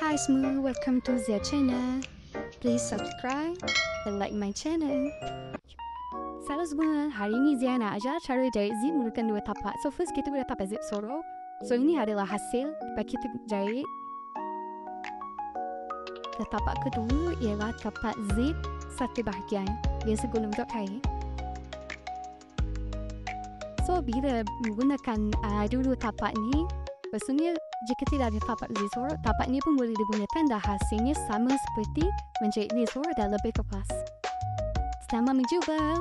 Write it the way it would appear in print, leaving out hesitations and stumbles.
Hi semua, welcome to Zia channel. Please subscribe and like my channel. Salam semua, hari ini Zia nak ajar cara jahit zip menggunakan dua tapak. So first kita guna tapak zip sorok. So ini adalah hasil lepas kita jahit. Dan tapak kedua ialah tapak zip satu bahagian. Biasa guna untuk kain. So bila menggunakan dua tapak ni, maksudnya jika tidak ada tapak zip sorok, tapak ni pun boleh digunakan dan hasilnya sama seperti menjahit zip sorok dan lebih kepas. Selamat mencuba!